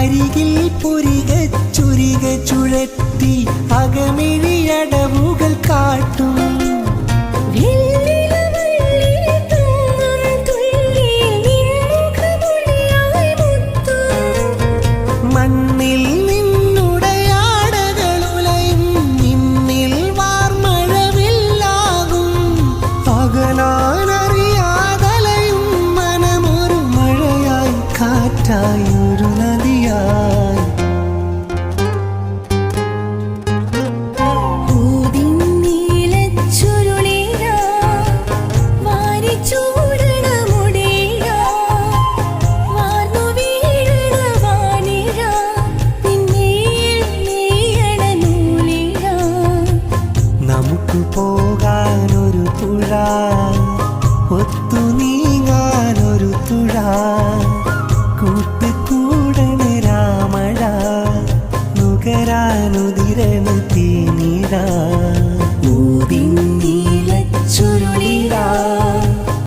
അരികിൽ പുരികച്ചുരിക ചുഴറ്റി അകമിഴിയടവുകൾ കാട്ടും മണ്ണിൽ നിന്നുടയാടകളുലയും നിന്നിൽ വാർമഴവില്ലാകും അകലാനറിയാതലയും മനമൊരു മഴയായി കാറ്റായി ഒരു നദിയായി നമുക്ക് പോകാനൊരു തുഴ ഒത്തു നീങ്ങാനൊരു തുഴ കൂട്ടുകൂടണ് രാമഴ നുകരാനുതിരണ തീനിട ഊതിന്നി